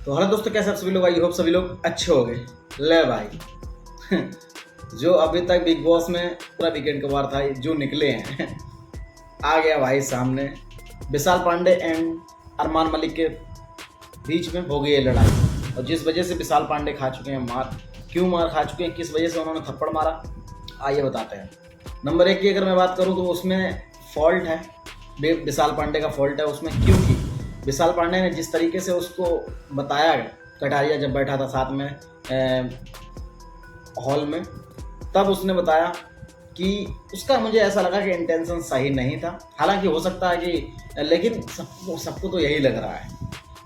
तो हेलो दोस्तों, कैसे आप सभी लोग? आई होप सभी लोग अच्छे हो गए। ले भाई जो अभी तक बिग बॉस में पूरा वीकेंड कवर था, जो निकले हैं आ गया भाई सामने। विशाल पांडे एंड अरमान मलिक के बीच में हो गई है लड़ाई, और जिस वजह से विशाल पांडे खा चुके हैं मार। क्यों मार खा चुके हैं, किस वजह से उन्होंने थप्पड़ मारा, आइए बताते हैं। नंबर 1 की अगर मैं बात करूं तो उसमें फॉल्ट है, विशाल पांडे का फॉल्ट है उसमें, क्योंकि विशाल पांडे ने जिस तरीके से उसको बताया, कटारिया जब बैठा था साथ में हॉल में, तब उसने बताया कि उसका मुझे ऐसा लगा कि इंटेंशन सही नहीं था। हालांकि हो सकता है कि, लेकिन सबको तो यही लग रहा है,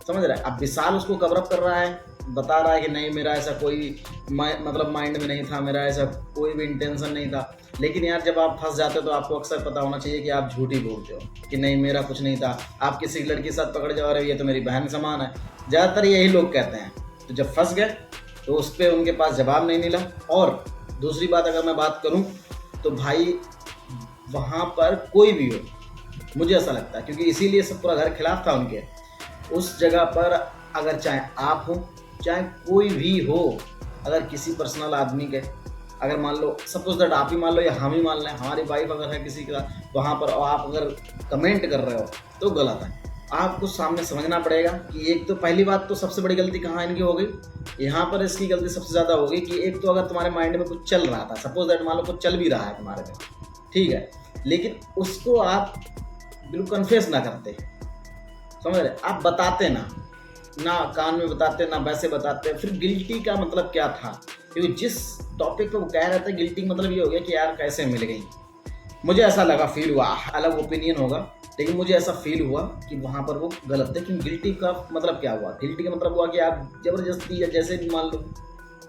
समझ रहा है। अब विशाल उसको कवरअप कर रहा है, बता रहा है कि नहीं मेरा ऐसा कोई मतलब माइंड में नहीं था, मेरा ऐसा कोई भी इंटेंशन नहीं था। लेकिन यार जब आप फंस जाते हो तो आपको अक्सर पता होना चाहिए कि आप झूठ ही बोलते हो कि नहीं मेरा कुछ नहीं था। आप किसी लड़की के साथ पकड़ जाओ, रहे ये तो मेरी बहन समान है, ज़्यादातर यही लोग कहते हैं। तो जब फंस गए तो उस पर उनके पास जवाब नहीं मिला। और दूसरी बात अगर मैं बात करूँ तो भाई वहाँ पर कोई भी हो, मुझे ऐसा लगता है, क्योंकि इसीलिए सब पूरा घर खिलाफ था उनके। उस जगह पर अगर चाहे आप हो चाहे कोई भी हो, अगर किसी पर्सनल आदमी के, अगर मान लो सपोज दैट आप ही मान लो या हम ही मान लें, हमारी वाइफ अगर है किसी का वहाँ पर, और आप अगर कमेंट कर रहे हो तो गलत है। आपको सामने समझना पड़ेगा कि एक तो पहली बात तो सबसे बड़ी गलती कहाँ इनकी हो गई, यहाँ पर इसकी गलती सबसे ज़्यादा हो गई कि एक तो अगर तुम्हारे माइंड में कुछ चल रहा था, सपोज दैट मान लो कुछ चल भी रहा है तुम्हारे में, ठीक है, लेकिन उसको आप बिल्कुल कन्फेस ना करते, समझ रहे, आप बताते ना कान में बताते, ना वैसे बताते। फिर गिल्टी का मतलब क्या था, क्योंकि जिस टॉपिक पे वो कह रहे थे गिल्टी मतलब ये हो गया कि यार कैसे मिल गई। मुझे ऐसा लगा, फील हुआ, अलग ओपिनियन होगा, लेकिन मुझे ऐसा फील हुआ कि वहाँ पर वो गलत थे। क्योंकि गिल्टी का मतलब क्या हुआ, गिल्टी का मतलब हुआ कि आप ज़बरदस्ती या जैसे भी मान लो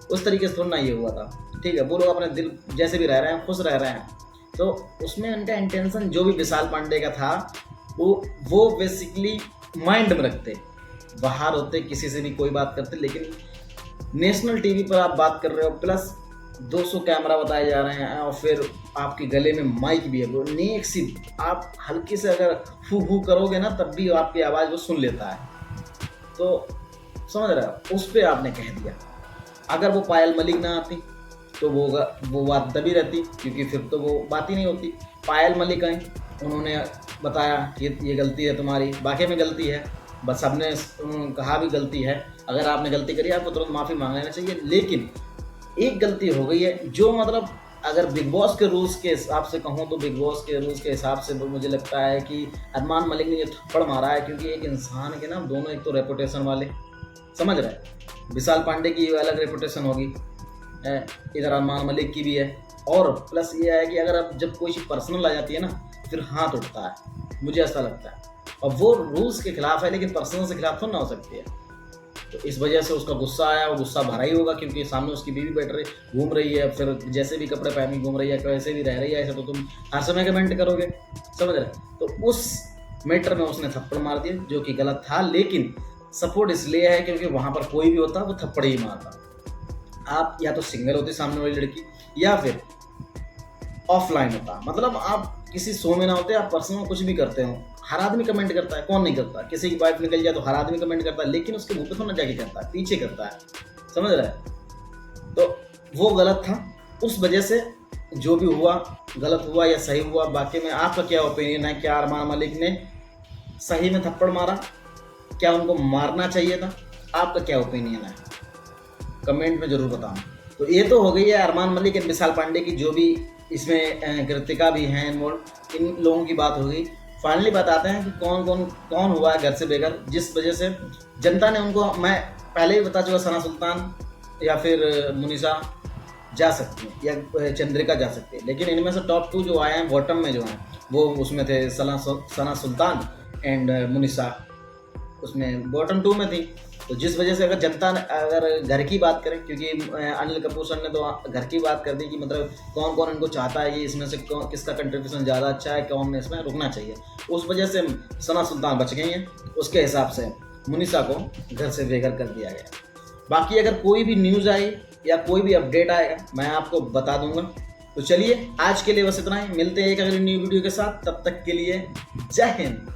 उस तरीके से थोड़ा ना ये हुआ था, ठीक है। वो लोग अपने दिल जैसे भी रह रहे हैं, खुश रह रहे हैं, तो उसमें उनका इंटेंशन जो भी विशाल पांडे का था वो बेसिकली माइंड में रखते, बाहर होते किसी से भी कोई बात करते, लेकिन नेशनल टीवी पर आप बात कर रहे हो, प्लस 200 कैमरा बताए जा रहे हैं, और फिर आपके गले में माइक भी है, वो नेक सी, आप हल्की से अगर हु करोगे ना तब भी आपकी आवाज़ वो सुन लेता है। तो समझ रहे हो, उस पर आपने कह दिया। अगर वो पायल मलिक ना आती तो वो बात दबी रहती, क्योंकि फिर तो वो बात ही नहीं होती। पायल मलिक आई, उन्होंने बताया कि ये गलती है तुम्हारी, वाकई में गलती है, बस सबने कहा भी गलती है। अगर आपने गलती करी आपको तुरंत माफ़ी मांग लेना चाहिए, लेकिन एक गलती हो गई है जो मतलब अगर बिग बॉस के रूल्स के हिसाब से कहूँ तो बिग बॉस के रूल्स के हिसाब से तो मुझे लगता है कि अरमान मलिक ने ये थप्पड़ मारा है, क्योंकि एक इंसान के ना दोनों, एक तो रेपुटेशन वाले, समझ रहे हैं, विशाल पांडे की अलग रेपुटेशन होगी, इधर अरमान मलिक की भी है, और प्लस ये है कि अगर अब जब कोई चीज़ पर्सनल आ जाती है ना फिर हाथ उठता है, मुझे ऐसा लगता है। और वो रूल्स के खिलाफ है, लेकिन पर्सनल से खिलाफ तो ना हो सकती है। तो इस वजह से उसका गुस्सा आया, वो गुस्सा भरा ही होगा, क्योंकि सामने उसकी बीवी बैठ रही, घूम रही है, फिर जैसे भी कपड़े पहनी घूम रही है, कैसे भी रह रही है, ऐसा तो तुम हर समय कमेंट करोगे, समझ रहे। तो उस मैटर में उसने थप्पड़ मार दिया, जो कि गलत था, लेकिन सपोर्ट इसलिए है क्योंकि वहाँ पर कोई भी होता वो थप्पड़ ही मारता। आप या तो सिंगल होती सामने वाली लड़की, या फिर ऑफलाइन होता, मतलब आप किसी शो में ना होते, आप पर्सनल कुछ भी करते हो, हर आदमी कमेंट करता है, कौन नहीं करता, किसी की वाइफ निकल जाए तो हर आदमी कमेंट करता है, लेकिन उसके मुंह पे तो ना जाके करता है, पीछे करता है, समझ रहा है। तो वो गलत था, उस वजह से जो भी हुआ, गलत हुआ या सही हुआ, बाकी में आपका क्या ओपिनियन है? क्या अरमान मलिक ने सही में थप्पड़ मारा, क्या उनको मारना चाहिए था? आपका क्या ओपिनियन है, कमेंट में जरूर बताना। तो ये तो हो गई है अरमान मलिक और विशाल पांडे की, जो भी इसमें कृतिका भी हैं इन्वॉल्व, इन लोगों की बात हो गई। फाइनली बताते हैं कि कौन हुआ है घर से बेघर, जिस वजह से जनता ने उनको, मैं पहले ही बता चुका, सना सुल्तान या फिर मुनीसा जा सकती है, या चंद्रिका जा सकती है, लेकिन इनमें से टॉप 2 जो आए हैं बॉटम में जो हैं वो उसमें थे सना सुल्तान एंड मुनीसा, उसमें बॉटम 2 में थी। तो जिस वजह से अगर जनता अगर घर की बात करें, क्योंकि अनिल कपूर सर ने तो घर की बात कर दी कि मतलब कौन कौन इनको चाहता है कि इसमें से किसका कंट्रीब्यूशन ज़्यादा अच्छा है, कौन इसमें रुकना चाहिए, उस वजह से सना सुल्तान बच गई हैं, उसके हिसाब से मुनीसा को घर से बेघर कर दिया गया। बाकी अगर कोई भी न्यूज़ आई या कोई भी अपडेट आएगा मैं आपको बता दूंगा। तो चलिए आज के लिए बस इतना ही, मिलते हैं एक अगली न्यू वीडियो के साथ, तब तक के लिए जय हिंद।